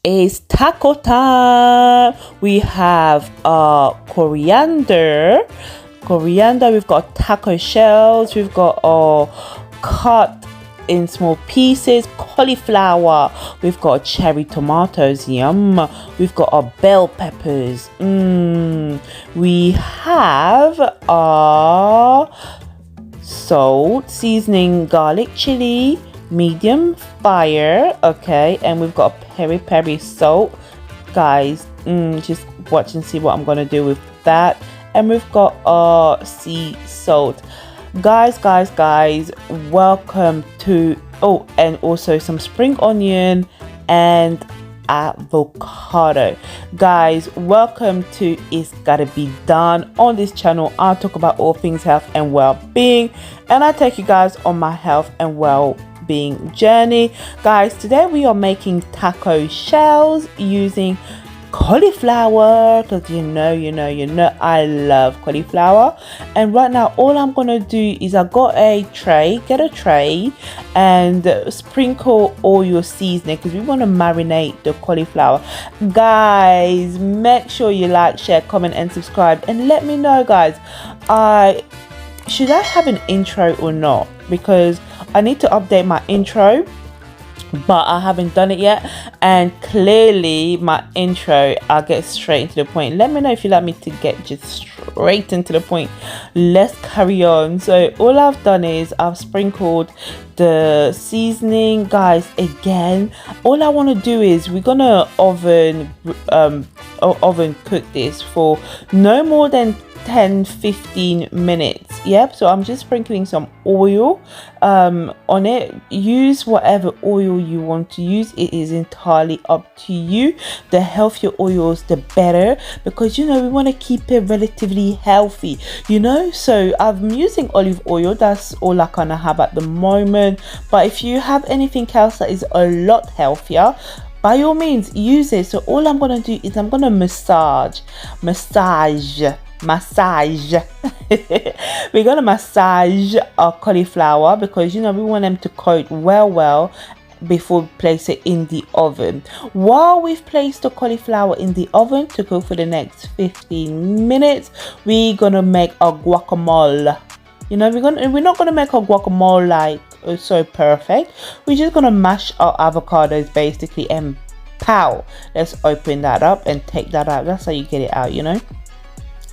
It's taco time. We have coriander. We've got taco shells. We've got cut in small pieces cauliflower. We've got cherry tomatoes. Yum. We've got our bell peppers. We have salt, seasoning, garlic, chili, medium fire. Okay, and we've got peri salt, guys. Just watch and see what I'm gonna do with that. And we've got sea salt, guys. Welcome to and also some spring onion and avocado. Guys, welcome to It's Gotta Be Done. On this channel I talk about all things health and well-being, and I take you guys on my health and well-being journey. Guys, today we are making taco shells using cauliflower, because you know I love cauliflower. And right now all I'm gonna do is I got a tray, get a tray and sprinkle all your seasoning, because we want to marinate the cauliflower. Guys, make sure you like, share, comment and subscribe, and let me know, guys, should I have an intro or not, because I need to update my intro, but I haven't done it yet. And clearly my intro, I'll get straight into the point. Let me know if you like me to get just straight into the point. Let's carry on. So all I've done is I've sprinkled the seasoning. Guys, again, all I want to do is we're gonna oven cook this for no more than 10-15 minutes. Yep, so I'm just sprinkling some oil on it. Use whatever oil you want to use. It is entirely up to you. The healthier oils the better, because we want to keep it relatively healthy, so I'm using olive oil. That's all I kind of have at the moment, but if you have anything else that is a lot healthier, by all means use it. So all I'm gonna do is I'm gonna massage we're gonna massage our cauliflower, because we want them to coat well before we place it in the oven. While we've placed the cauliflower in the oven to cook for the next 15 minutes, we're gonna make our guacamole. We're not gonna make our guacamole like so perfect. We're just gonna mash our avocados basically, and pow, let's open that up and take that out. That's how you get it out.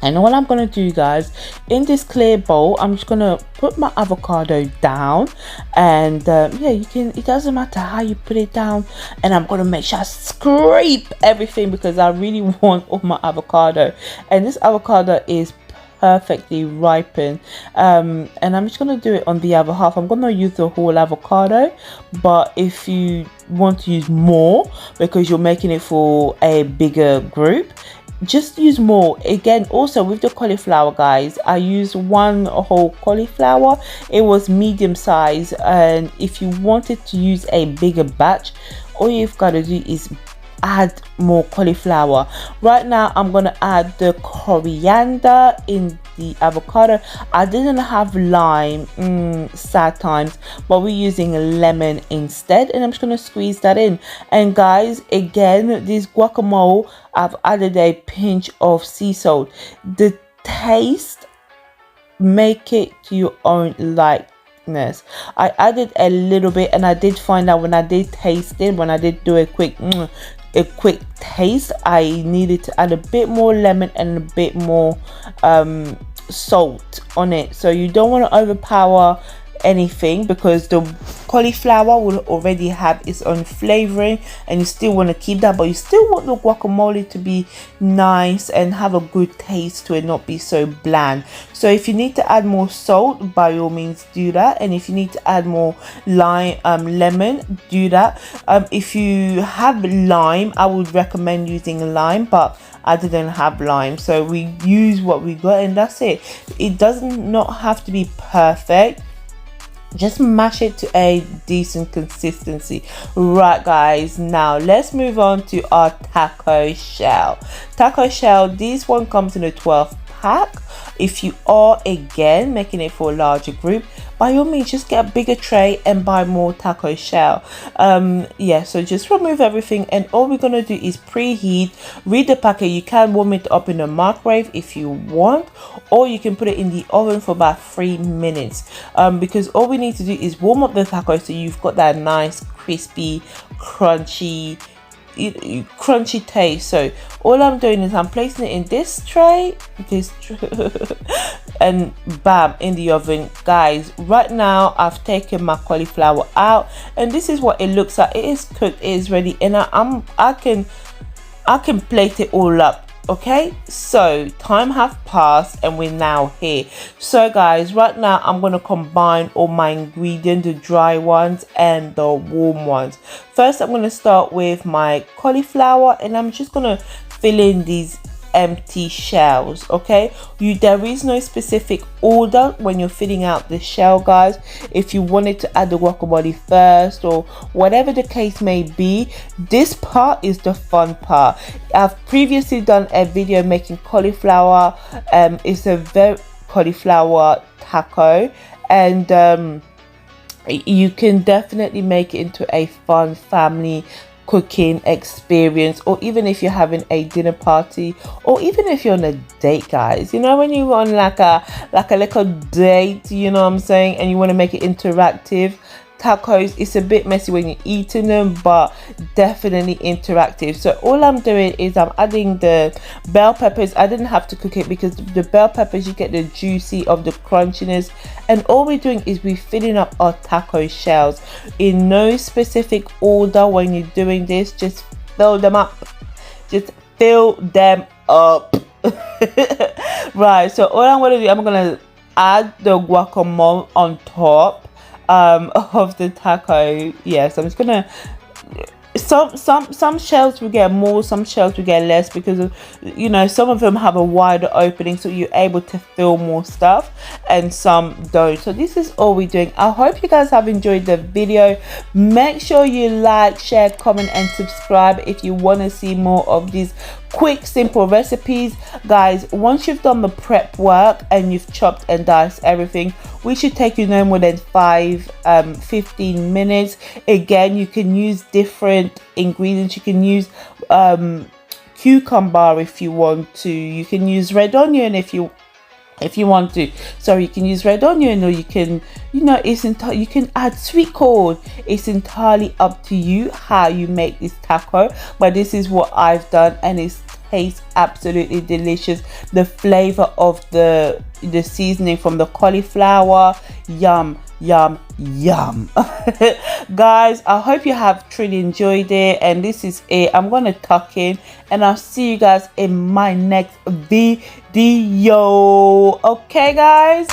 And all I'm gonna do, guys, in this clear bowl, I'm just gonna put my avocado down, and it doesn't matter how you put it down. And I'm gonna make sure I scrape everything, because I really want all my avocado, and this avocado is perfectly ripened. And I'm just gonna do it on the other half. I'm gonna use the whole avocado, but if you want to use more because you're making it for a bigger group, just use more. Again, also with the cauliflower, guys, I used one whole cauliflower. It was medium size, and if you wanted to use a bigger batch, all you've got to do is add more cauliflower. Right now I'm gonna add the coriander in the avocado. I didn't have lime, sad times, but we're using lemon instead, and I'm just gonna squeeze that in. And guys, again, this guacamole, I've added a pinch of sea salt. The taste, make it to your own likeness. I added a little bit, and I did find out when I did taste it, when I did do a quick taste, I needed to add a bit more lemon and a bit more salt on it. So you don't want to overpower anything, because the cauliflower will already have its own flavoring, and you still want to keep that, but you still want the guacamole to be nice and have a good taste to it, not be so bland. So if you need to add more salt, by all means do that, and if you need to add more lemon, do that. If you have lime, I would recommend using lime, but I didn't have lime, so we use what we got, and that's it. It doesn't not have to be perfect. Just mash it to a decent consistency. Right, guys, now let's move on to our taco shell. This one comes in a 12 pack. If you are again making it for a larger group, by all means just get a bigger tray and buy more taco shell. Yeah, so just remove everything, and all we're gonna do is preheat. Read the packet. You can warm it up in the microwave if you want, or you can put it in the oven for about 3 minutes, because all we need to do is warm up the taco so you've got that nice crispy crunchy taste. So all I'm doing is I'm placing it in this tray, and bam, in the oven. Guys, right now I've taken my cauliflower out, and this is what it looks like. It is cooked, it is ready, and I can plate it all up. Okay, so time have passed and we're now here. So guys, right now I'm going to combine all my ingredients, the dry ones and the warm ones. First I'm going to start with my cauliflower, and I'm just going to fill in these empty shells. Okay, there is no specific order when you're filling out the shell, guys. If you wanted to add the guacamole first or whatever the case may be, this part is the fun part. I've previously done a video making cauliflower, it's a very cauliflower taco, and you can definitely make it into a fun family cooking experience, or even if you're having a dinner party, or even if you're on a date, guys. You know, when you're on like a little date, you know what I'm saying, and you want to make it interactive. Tacos, it's a bit messy when you're eating them, but definitely interactive. So all I'm doing is I'm adding the bell peppers. I didn't have to cook it because the bell peppers, you get the juicy of the crunchiness, and all we're doing is we're filling up our taco shells in no specific order. When you're doing this, just fill them up, just fill them up. Right, so all I'm gonna do, I'm gonna add the guacamole on top of the taco. Yes, I'm just gonna, some shells we get more, some shells we get less, because of, you know, some of them have a wider opening so you're able to fill more stuff, and some don't. So this is all we're doing. I hope you guys have enjoyed the video. Make sure you like, share, comment and subscribe if you want to see more of these quick simple recipes. Guys, once you've done the prep work and you've chopped and diced everything, we should take you no more than 15 minutes. Again, you can use different ingredients. You can use cucumber if you want to. You can use red onion if you want to. Sorry, you can use red onion, or you can, you know, you can add sweet corn. It's entirely up to you how you make this taco, but this is what I've done, and it tastes absolutely delicious. The flavor of the seasoning from the cauliflower, yum yum yum. Guys, I hope you have truly enjoyed it, and this is it. I'm gonna tuck in, and I'll see you guys in my next video. Okay guys.